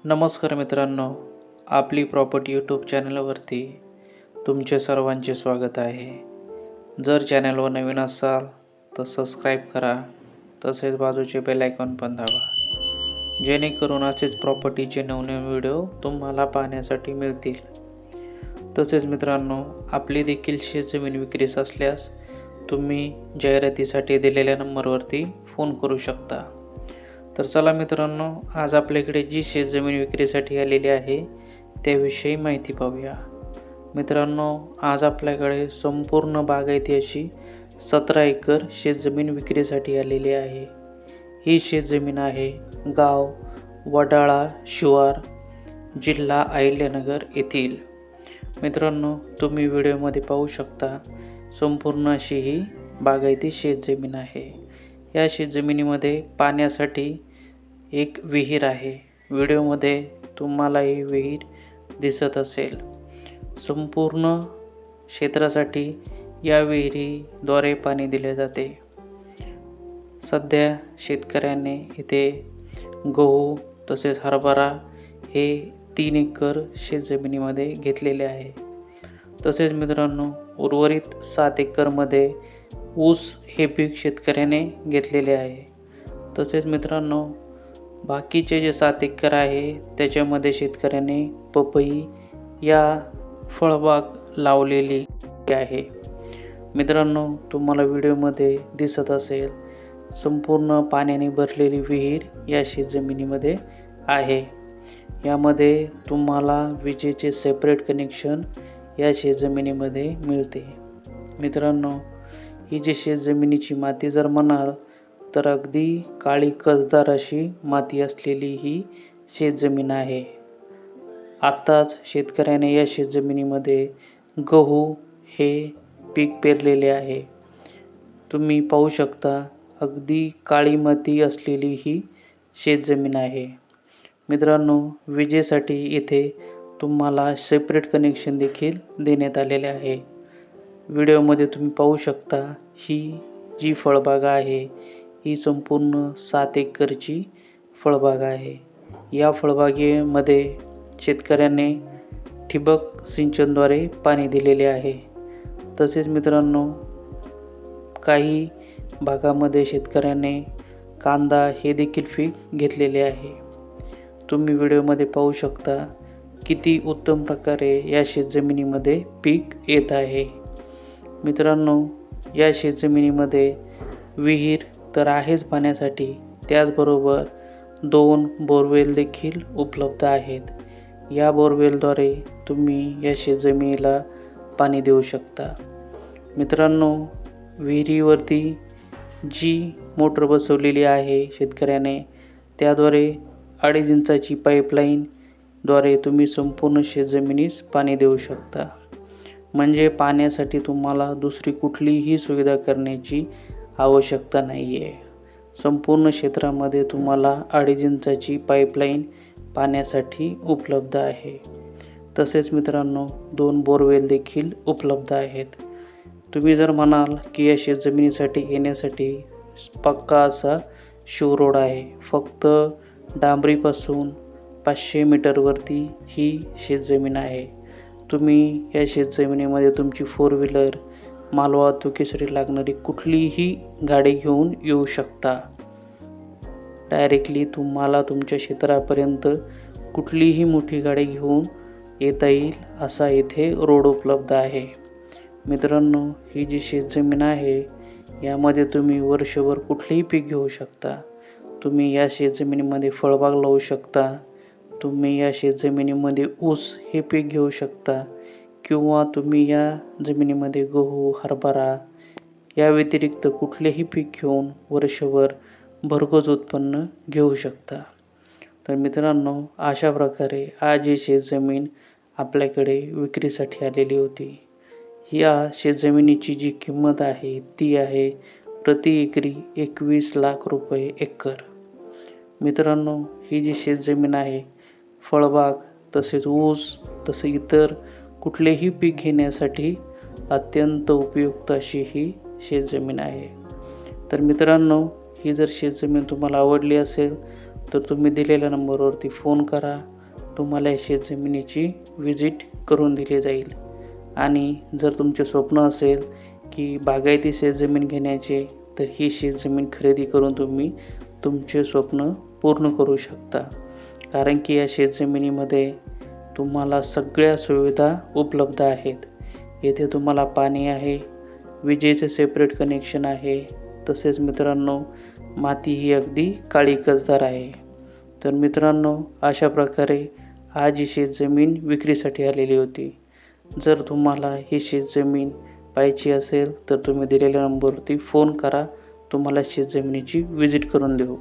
नमस्कार मित्रांनो, आपली प्रॉपर्टी यूट्यूब चॅनलवरती तुमचे सर्वांचे स्वागत आहे. जर चॅनलवर नवीन असाल तर सबस्क्राईब करा, तसेच बाजूचे बेल आयकॉन पण दाबा, जेणेकरून असेच प्रॉपर्टीचे नवनवीन व्हिडिओ तुम्हाला पाहण्यासाठी मिळतील. तसेच मित्रांनो, आपली देखील शेतजमीन विक्रीस असल्यास तुम्ही जाहिरातीसाठी दिलेल्या नंबरवरती फोन करू शकता. तर चला मित्रांनो, आज आपल्याकडे जी शेतजमीन विक्रीसाठी आलेली आहे त्याविषयी माहिती पाहूया. मित्रांनो, आज आपल्याकडे संपूर्ण बागायती अशी 17 एकर शेतजमीन विक्रीसाठी आलेली आहे. ही शेतजमीन आहे गाव वडाळा शिवार, जिल्हा अहिल्यानगर येथील. मित्रांनो, तुम्ही व्हिडिओमध्ये पाहू शकता संपूर्ण अशी ही बागायती शेतजमीन आहे. या शेतजमिनीमध्ये पाण्यासाठी एक विहीर आहे. व्हिडिओमध्ये तुम्हाला ही विहीर दिसत असेल. संपूर्ण क्षेत्रासाठी या विहिरीद्वारे पाणी दिले जाते. सध्या शेतकऱ्याने इथे गहू तसेच हरभरा हे 3 एकर शेतजमिनीमध्ये घेतलेले आहे. तसेच मित्रांनो, उर्वरित 7 एकरमध्ये ऊस हे पीक शेतकऱ्याने घेतलेले आहे. तसेच मित्रांनो, बाकीचे जे 7 एकर आहे त्याच्यामध्ये शेतकऱ्याने पपई या फळबाग लावलेली आहे. मित्रांनो, तुम्हाला व्हिडिओमध्ये दिसत असेल संपूर्ण पाण्याने भरलेली विहीर या शेतजमिनीमध्ये आहे. यामध्ये तुम्हाला विजेचे सेपरेट कनेक्शन या शेतजमिनीमध्ये मिळते. मित्रांनो, ही जी शेतजमिनीची माती जर म्हणाल तर अगदी काळी कसदार अशी माती असलेली ही शेतजमीन आहे. आत्ताच शेतकऱ्याने या शेतजमिनीमध्ये गहू हे पीक पेरलेले आहे. तुम्ही पाहू शकता अगदी काळी माती असलेली ही शेतजमीन आहे. मित्रांनो, विजेसाठी इथे तुम्हाला सेपरेट कनेक्शन देखील देण्यात आलेले आहे. व्हिडिओमध्ये तुम्ही पाहू शकता ही जी फळबाग आहे ही संपूर्ण 7 एकरची फळबाग आहे. या फळबागेमध्ये शेतकऱ्याने ठिबक सिंचनद्वारे पाणी दिलेले आहे. तसेच मित्रांनो, काही भागामध्ये शेतकऱ्याने कांदा हे देखील पीक घेतलेले आहे. तुम्ही व्हिडिओमध्ये पाहू शकता किती उत्तम प्रकारे या शेतजमिनीमध्ये पीक येत आहे. मित्रांनो, या शेतजमिनीमध्ये विहीर तर आहेच पाण्यासाठी, त्याचबरोबर 2 बोरवेल देखील उपलब्ध आहेत. या बोरवेलद्वारे तुम्ही या शेतजमिनीला पाणी देऊ शकता. मित्रांनो, विहिरीवरती जी मोटर बसवलेली आहे शेतकऱ्याने, त्याद्वारे 2.5 इंचाची पाईपलाईनद्वारे तुम्ही संपूर्ण शेतजमिनीस पाणी देऊ शकता. म्हणजे पाण्यासाठी तुम्हाला दुसरी कुठलीही सुविधा करण्याची आवश्यकता नाही आहे. संपूर्ण क्षेत्रामध्ये तुम्हाला 2.5 इंचाची पाईपलाईन पाण्यासाठी उपलब्ध आहे. तसेच मित्रांनो, 2 बोरवेल देखील उपलब्ध आहेत. तुम्ही जर म्हणाल की या शेतजमिनीसाठी येण्यासाठी पक्का असा शिवरोड आहे, फक्त डांबरीपासून 500 मीटरवरती ही शेतजमीन आहे. तुम्ही या शेतजमिनीमध्ये तुमची 4 व्हीलर मालवाहतुकीसाठी लागणारी कुठलीही गाडी घेऊन येऊ शकता. डायरेक्टली तुम्हाला तुमच्या क्षेत्रापर्यंत कुठलीही मोठी गाडी घेऊन येता येईल असा इथे रोड उपलब्ध आहे. मित्रांनो, ही जी शेतजमीन आहे यामध्ये तुम्ही वर्षभर कुठलेही पीक घेऊ शकता. तुम्ही या शेतजमिनीमध्ये फळबाग लावू शकता. तुम्ही या शेतजमिनीमध्ये ऊस हे पीक घेऊ शकता किंवा तुम्ही या जमिनीमध्ये गहू, हरभरा या व्यतिरिक्त कुठलेही पीक घेऊन वर्षभर भरघोस उत्पन्न घेऊ शकता. तर मित्रांनो, अशा प्रकारे आज ही शेतजमीन आपल्याकडे विक्रीसाठी आलेली होती. या शेतजमिनीची जी किंमत आहे ती आहे प्रति एकरी 21 लाख रुपये एकर. मित्रांनो, ही जी शेतजमीन आहे फळबाग तसेच ऊस तसे इतर कुठलेही पीक घेण्यासाठी अत्यंत उपयुक्त अशी ही शेतजमीन आहे. तर मित्रांनो, ही जर शेतजमीन तुम्हाला आवडली असेल तर तुम्ही दिलेल्या नंबरवरती फोन करा. तुम्हाला या शेतजमिनीची व्हिजिट करून दिली जाईल. आणि जर तुमचे स्वप्न असेल की बागायती शेतजमीन घेण्याचे, तर ही शेतजमीन खरेदी करून तुम्ही तुमचे स्वप्न पूर्ण करू शकता. कारण की या शेतजमिनीमध्ये तुम्हाला सगळ्या सुविधा उपलब्ध आहेत. येथे तुम्हाला पाणी आहे, विजेचे सेपरेट कनेक्शन आहे, तसेच मित्रांनो माती ही अगदी काळी कसदार आहे. तर मित्रांनो, अशा प्रकारे आज ही शेतजमीन विक्रीसाठी आलेली होती. जर तुम्हाला ही शेतजमीन पाहिजे असेल तर तुम्ही दिलेल्या नंबरवरती फोन करा, तुम्हाला शेतजमिनीची व्हिजिट करून देऊ.